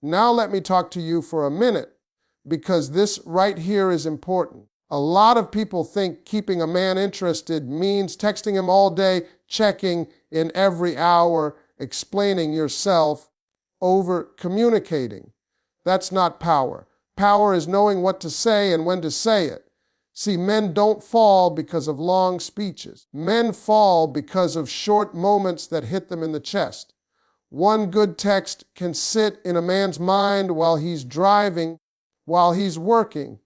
Now let me talk to you for a minute, because this right here is important. A lot of people think keeping a man interested means texting him all day, checking in every hour, explaining yourself, over communicating. That's not power. Power is knowing what to say and when to say it. See, men don't fall because of long speeches. Men fall because of short moments that hit them in the chest. One good text can sit in a man's mind while he's driving, while he's working,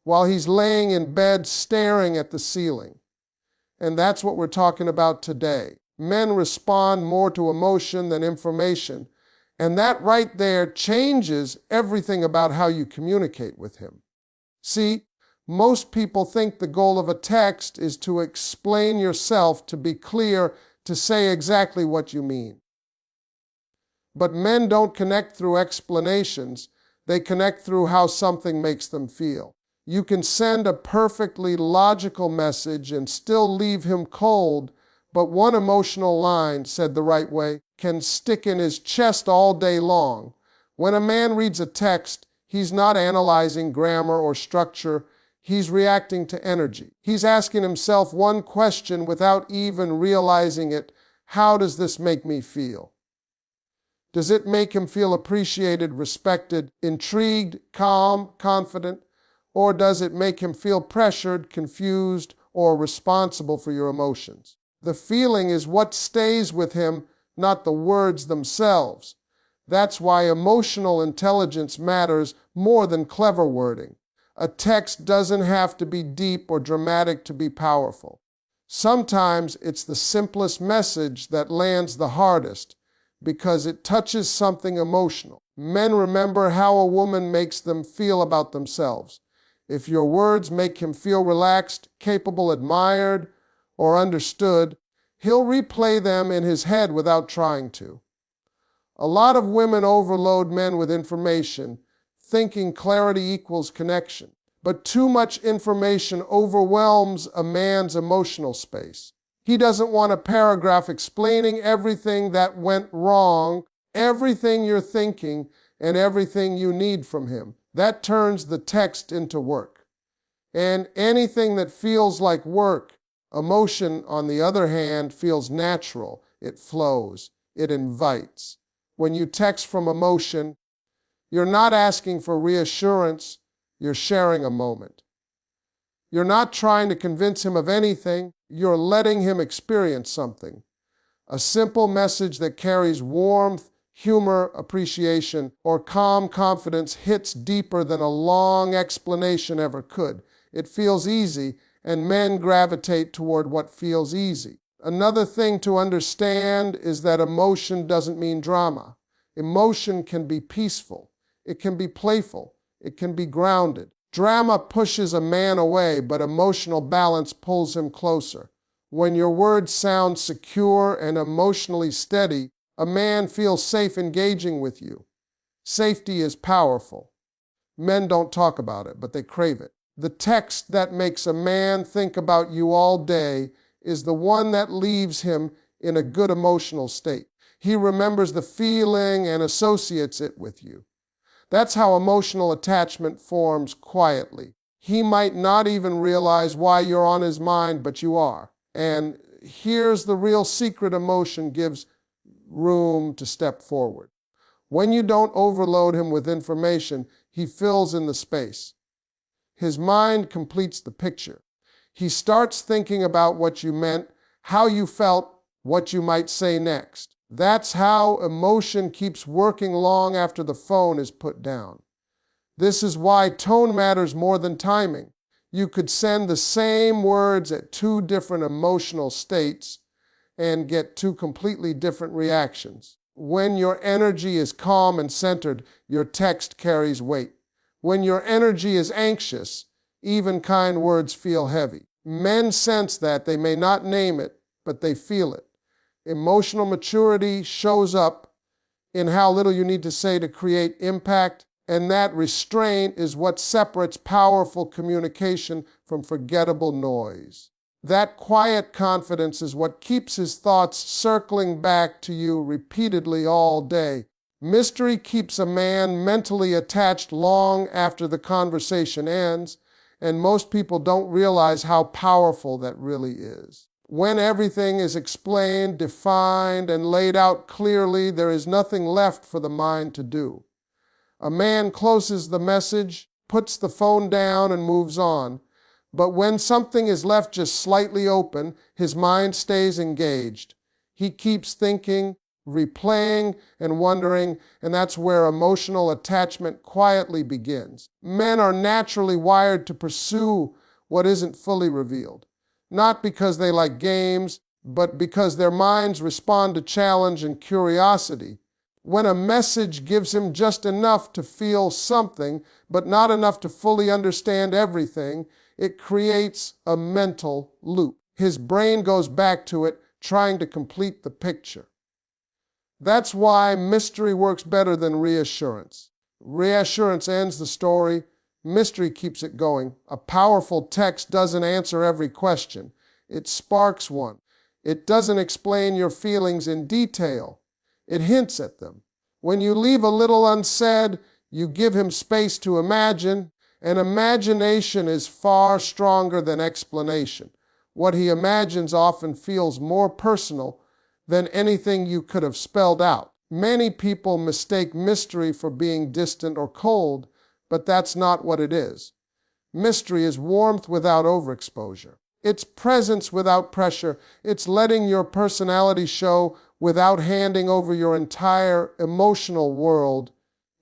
while he's laying in bed staring at the ceiling. And that's what we're talking about today. Men respond more to emotion than information, and that right there changes everything about how you communicate with him. See, most people think the goal of a text is to explain yourself, to be clear, to say exactly what you mean. But men don't connect through explanations. They connect through how something makes them feel. You can send a perfectly logical message and still leave him cold, but one emotional line, said the right way, can stick in his chest all day long. When a man reads a text, he's not analyzing grammar or structure. He's reacting to energy. He's asking himself one question without even realizing it. How does this make me feel? Does it make him feel appreciated, respected, intrigued, calm, confident? Or does it make him feel pressured, confused, or responsible for your emotions? The feeling is what stays with him, not the words themselves. That's why emotional intelligence matters more than clever wording. A text doesn't have to be deep or dramatic to be powerful. Sometimes it's the simplest message that lands the hardest because it touches something emotional. Men remember how a woman makes them feel about themselves. If your words make him feel relaxed, capable, admired, or understood, he'll replay them in his head without trying to. A lot of women overload men with information, thinking clarity equals connection. But too much information overwhelms a man's emotional space. He doesn't want a paragraph explaining everything that went wrong, everything you're thinking, and everything you need from him. That turns the text into work. And anything that feels like work, emotion, on the other hand, feels natural. It flows. It invites. When you text from emotion, you're not asking for reassurance. You're sharing a moment. You're not trying to convince him of anything. You're letting him experience something. A simple message that carries warmth, humor, appreciation, or calm confidence hits deeper than a long explanation ever could. It feels easy, and men gravitate toward what feels easy. Another thing to understand is that emotion doesn't mean drama. Emotion can be peaceful. It can be playful. It can be grounded. Drama pushes a man away, but emotional balance pulls him closer. When your words sound secure and emotionally steady, a man feels safe engaging with you. Safety is powerful. Men don't talk about it, but they crave it. The text that makes a man think about you all day is the one that leaves him in a good emotional state. He remembers the feeling and associates it with you. That's how emotional attachment forms quietly. He might not even realize why you're on his mind, but you are. And here's the real secret: emotion gives room to step forward. When you don't overload him with information, he fills in the space. His mind completes the picture. He starts thinking about what you meant, how you felt, what you might say next. That's how emotion keeps working long after the phone is put down. This is why tone matters more than timing. You could send the same words at two different emotional states and get two completely different reactions. When your energy is calm and centered, your text carries weight. When your energy is anxious, even kind words feel heavy. Men sense that. They may not name it, but they feel it. Emotional maturity shows up in how little you need to say to create impact, and that restraint is what separates powerful communication from forgettable noise. That quiet confidence is what keeps his thoughts circling back to you repeatedly all day. Mystery keeps a man mentally attached long after the conversation ends, and most people don't realize how powerful that really is. When everything is explained, defined, and laid out clearly, there is nothing left for the mind to do. A man closes the message, puts the phone down, and moves on. But when something is left just slightly open, his mind stays engaged. He keeps thinking, replaying, and wondering, and that's where emotional attachment quietly begins. Men are naturally wired to pursue what isn't fully revealed, not because they like games, but because their minds respond to challenge and curiosity. When a message gives him just enough to feel something, but not enough to fully understand everything, it creates a mental loop. His brain goes back to it, trying to complete the picture. That's why mystery works better than reassurance. Reassurance ends the story. Mystery keeps it going. A powerful text doesn't answer every question. It sparks one. It doesn't explain your feelings in detail. It hints at them. When you leave a little unsaid, you give him space to imagine, and imagination is far stronger than explanation. What he imagines often feels more personal than anything you could have spelled out. Many people mistake mystery for being distant or cold, but that's not what it is. Mystery is warmth without overexposure. It's presence without pressure. It's letting your personality show without handing over your entire emotional world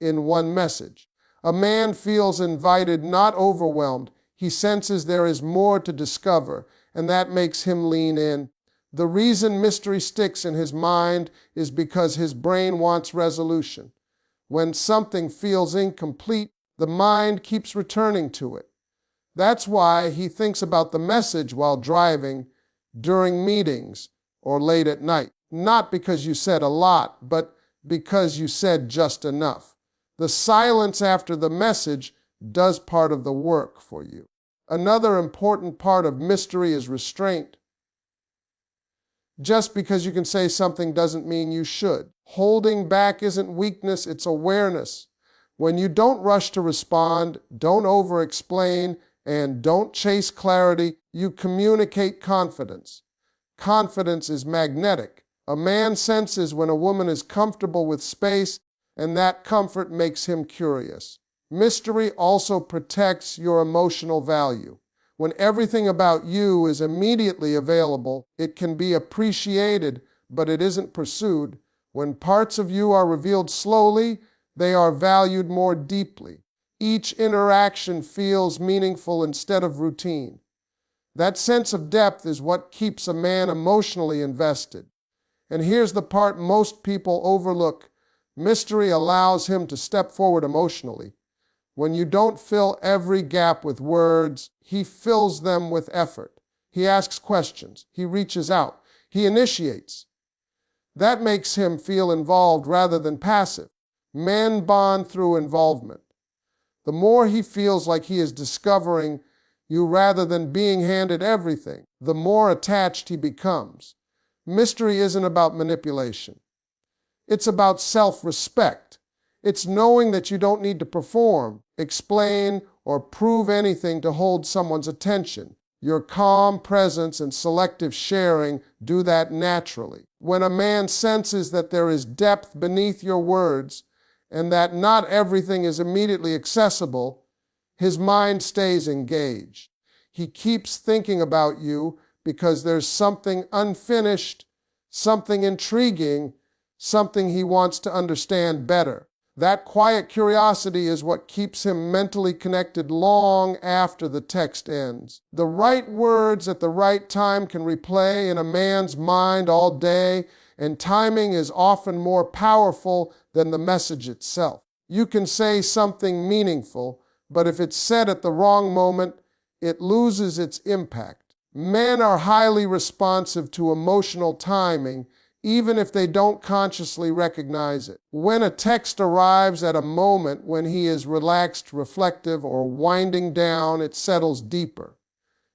in one message. A man feels invited, not overwhelmed. He senses there is more to discover, and that makes him lean in. The reason mystery sticks in his mind is because his brain wants resolution. When something feels incomplete, the mind keeps returning to it. That's why he thinks about the message while driving, during meetings, or late at night. Not because you said a lot, but because you said just enough. The silence after the message does part of the work for you. Another important part of mystery is restraint. Just because you can say something doesn't mean you should. Holding back isn't weakness, it's awareness. When you don't rush to respond, don't over-explain, and don't chase clarity, you communicate confidence. Confidence is magnetic. A man senses when a woman is comfortable with space, and that comfort makes him curious. Mystery also protects your emotional value. When everything about you is immediately available, it can be appreciated, but it isn't pursued. When parts of you are revealed slowly, they are valued more deeply. Each interaction feels meaningful instead of routine. That sense of depth is what keeps a man emotionally invested. And here's the part most people overlook. Mystery allows him to step forward emotionally. When you don't fill every gap with words, he fills them with effort. He asks questions. He reaches out. He initiates. That makes him feel involved rather than passive. Men bond through involvement. The more he feels like he is discovering you rather than being handed everything, the more attached he becomes. Mystery isn't about manipulation. It's about self-respect. It's knowing that you don't need to perform, explain, or prove anything to hold someone's attention. Your calm presence and selective sharing do that naturally. When a man senses that there is depth beneath your words and that not everything is immediately accessible, his mind stays engaged. He keeps thinking about you because there's something unfinished, something intriguing, something he wants to understand better. That quiet curiosity is what keeps him mentally connected long after the text ends. The right words at the right time can replay in a man's mind all day, and timing is often more powerful than the message itself. You can say something meaningful, but if it's said at the wrong moment, it loses its impact. Men are highly responsive to emotional timing, even if they don't consciously recognize it. When a text arrives at a moment when he is relaxed, reflective, or winding down, it settles deeper.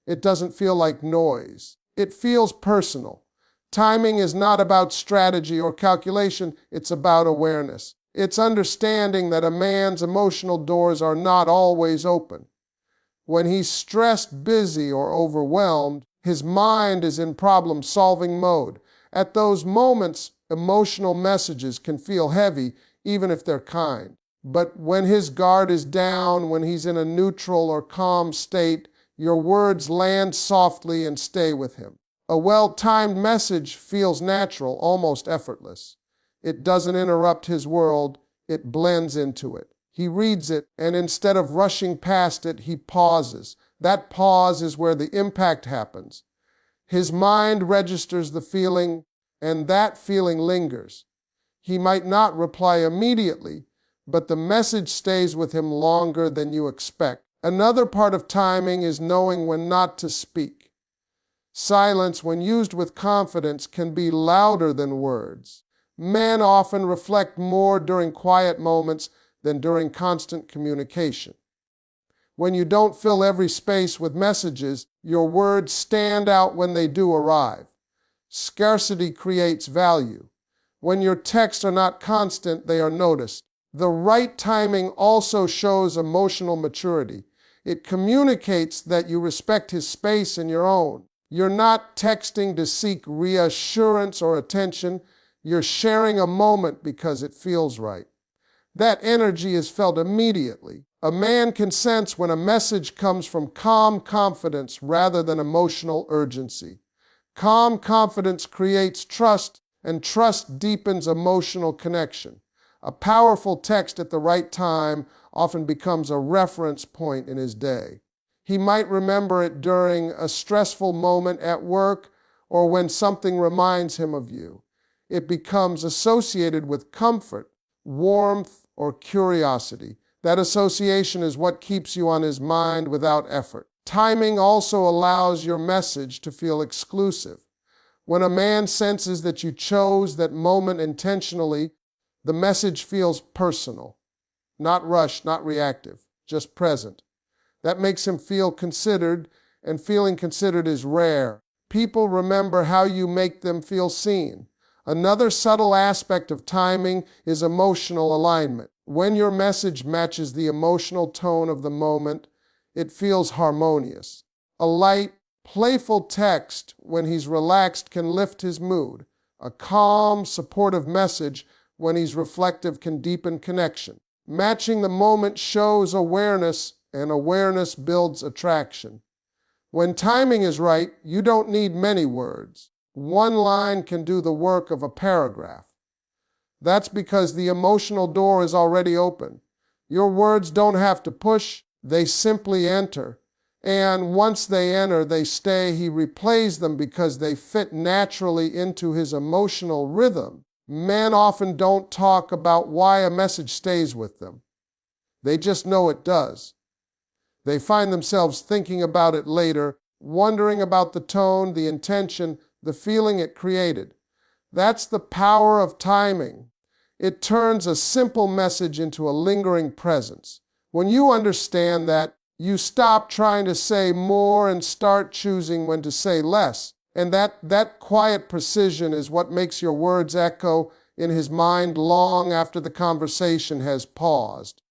It doesn't feel like noise. It feels personal. Timing is not about strategy or calculation, it's about awareness. It's understanding that a man's emotional doors are not always open. When he's stressed, busy, or overwhelmed, his mind is in problem-solving mode. At those moments, emotional messages can feel heavy, even if they're kind. But when his guard is down, when he's in a neutral or calm state, your words land softly and stay with him. A well-timed message feels natural, almost effortless. It doesn't interrupt his world, it blends into it. He reads it, and instead of rushing past it, he pauses. That pause is where the impact happens. His mind registers the feeling, and that feeling lingers. He might not reply immediately, but the message stays with him longer than you expect. Another part of timing is knowing when not to speak. Silence, when used with confidence, can be louder than words. Men often reflect more during quiet moments than during constant communication. When you don't fill every space with messages, your words stand out when they do arrive. Scarcity creates value. When your texts are not constant, they are noticed. The right timing also shows emotional maturity. It communicates that you respect his space and your own. You're not texting to seek reassurance or attention. You're sharing a moment because it feels right. That energy is felt immediately. A man can sense when a message comes from calm confidence rather than emotional urgency. Calm confidence creates trust, and trust deepens emotional connection. A powerful text at the right time often becomes a reference point in his day. He might remember it during a stressful moment at work or when something reminds him of you. It becomes associated with comfort, warmth, or curiosity. That association is what keeps you on his mind without effort. Timing also allows your message to feel exclusive. When a man senses that you chose that moment intentionally, the message feels personal, not rushed, not reactive, just present. That makes him feel considered, and feeling considered is rare. People remember how you make them feel seen. Another subtle aspect of timing is emotional alignment. When your message matches the emotional tone of the moment, it feels harmonious. A light, playful text when he's relaxed can lift his mood. A calm, supportive message when he's reflective can deepen connection. Matching the moment shows awareness, and awareness builds attraction. When timing is right, you don't need many words. One line can do the work of a paragraph. That's because the emotional door is already open. Your words don't have to push, they simply enter. And once they enter, they stay. He replays them because they fit naturally into his emotional rhythm. Men often don't talk about why a message stays with them. They just know it does. They find themselves thinking about it later, wondering about the tone, the intention, the feeling it created. That's the power of timing. It turns a simple message into a lingering presence. When you understand that, you stop trying to say more and start choosing when to say less. And that quiet precision is what makes your words echo in his mind long after the conversation has paused.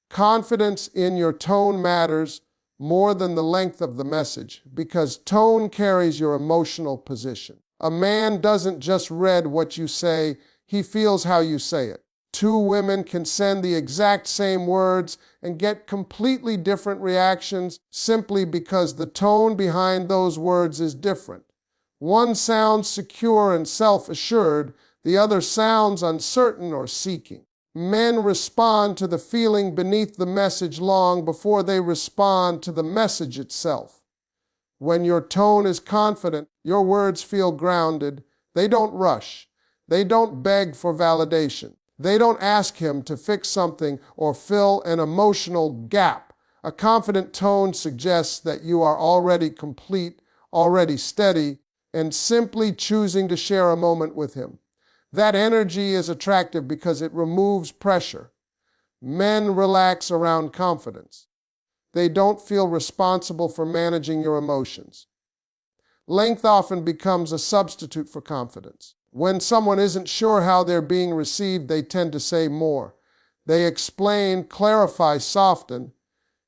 Confidence in your tone matters more than the length of the message, because tone carries your emotional position. A man doesn't just read what you say, he feels how you say it. Two women can send the exact same words and get completely different reactions simply because the tone behind those words is different. One sounds secure and self-assured, the other sounds uncertain or seeking. Men respond to the feeling beneath the message long before they respond to the message itself. When your tone is confident, your words feel grounded. They don't rush. They don't beg for validation. They don't ask him to fix something or fill an emotional gap. A confident tone suggests that you are already complete, already steady, and simply choosing to share a moment with him. That energy is attractive because it removes pressure. Men relax around confidence. They don't feel responsible for managing your emotions. Length often becomes a substitute for confidence. When someone isn't sure how they're being received, they tend to say more. They explain, clarify, soften,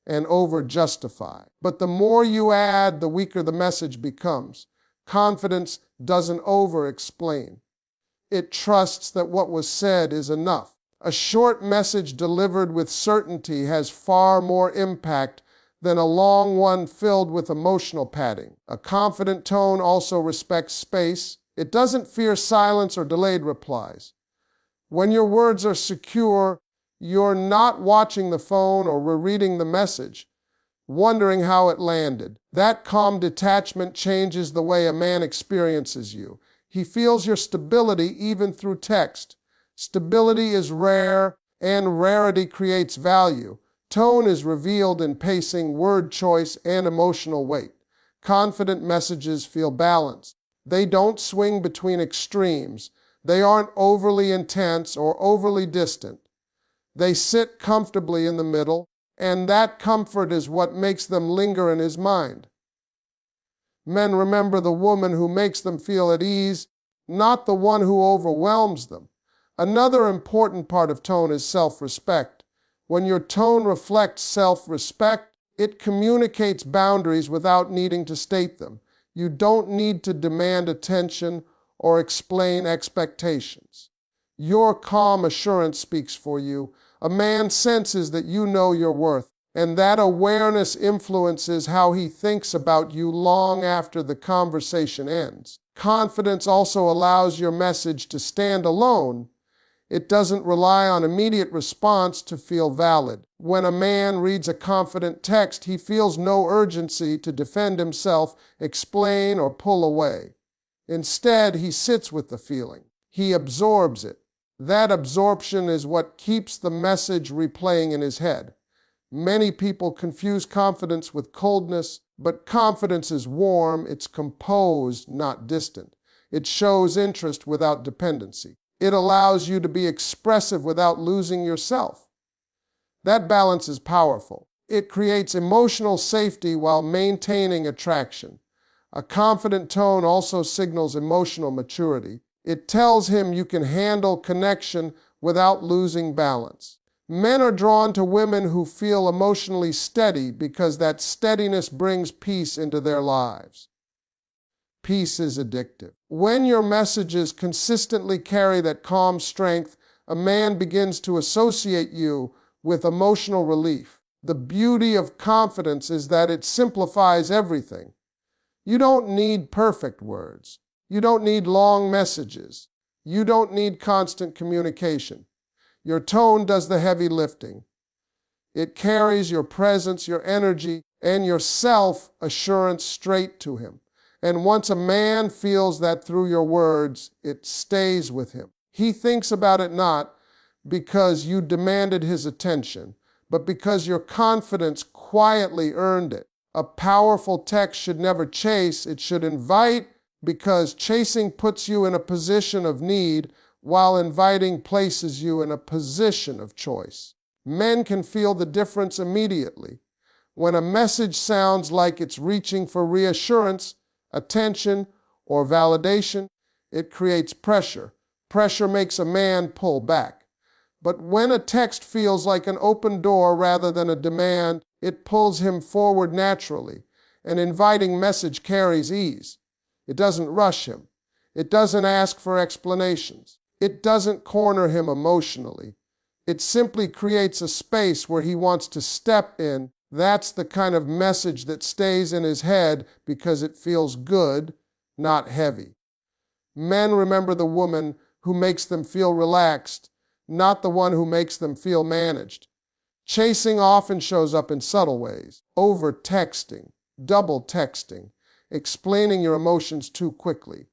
and over-justify. But the more you add, the weaker the message becomes. Confidence doesn't over-explain. It trusts that what was said is enough. A short message delivered with certainty has far more impact than a long one filled with emotional padding. A confident tone also respects space. It doesn't fear silence or delayed replies. When your words are secure, you're not watching the phone or rereading the message, wondering how it landed. That calm detachment changes the way a man experiences you. He feels your stability even through text. Stability is rare, and rarity creates value. Tone is revealed in pacing, word choice, and emotional weight. Confident messages feel balanced. They don't swing between extremes. They aren't overly intense or overly distant. They sit comfortably in the middle, and that comfort is what makes them linger in his mind. Men remember the woman who makes them feel at ease, not the one who overwhelms them. Another important part of tone is self-respect. When your tone reflects self-respect, it communicates boundaries without needing to state them. You don't need to demand attention or explain expectations. Your calm assurance speaks for you. A man senses that you know your worth, and that awareness influences how he thinks about you long after the conversation ends. Confidence also allows your message to stand alone. It doesn't rely on immediate response to feel valid. When a man reads a confident text, he feels no urgency to defend himself, explain, or pull away. Instead, he sits with the feeling. He absorbs it. That absorption is what keeps the message replaying in his head. Many people confuse confidence with coldness, but confidence is warm, it's composed, not distant. It shows interest without dependency. It allows you to be expressive without losing yourself. That balance is powerful. It creates emotional safety while maintaining attraction. A confident tone also signals emotional maturity. It tells him you can handle connection without losing balance. Men are drawn to women who feel emotionally steady because that steadiness brings peace into their lives. Peace is addictive. When your messages consistently carry that calm strength, a man begins to associate you with emotional relief. The beauty of confidence is that it simplifies everything. You don't need perfect words. You don't need long messages. You don't need constant communication. Your tone does the heavy lifting. It carries your presence, your energy, and your self-assurance straight to him. And once a man feels that through your words, it stays with him. He thinks about it not because you demanded his attention, but because your confidence quietly earned it. A powerful text should never chase, it should invite, because chasing puts you in a position of need, while inviting places you in a position of choice. Men can feel the difference immediately. When a message sounds like it's reaching for reassurance, attention, or validation, it creates pressure. Pressure makes a man pull back. But when a text feels like an open door rather than a demand, it pulls him forward naturally. An inviting message carries ease. It doesn't rush him. It doesn't ask for explanations. It doesn't corner him emotionally. It simply creates a space where he wants to step in. That's the kind of message that stays in his head because it feels good, not heavy. Men remember the woman who makes them feel relaxed, not the one who makes them feel managed. Chasing often shows up in subtle ways. Over-texting, double-texting, explaining your emotions too quickly,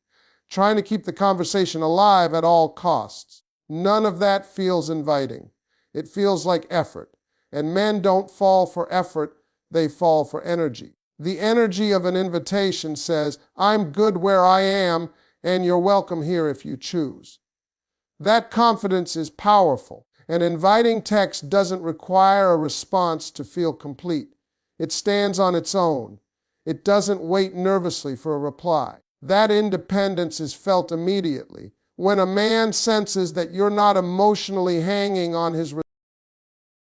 trying to keep the conversation alive at all costs. None of that feels inviting. It feels like effort. And men don't fall for effort, they fall for energy. The energy of an invitation says, I'm good where I am, and you're welcome here if you choose. That confidence is powerful. An inviting text doesn't require a response to feel complete. It stands on its own. It doesn't wait nervously for a reply. That independence is felt immediately. when a man senses that you're not emotionally hanging on his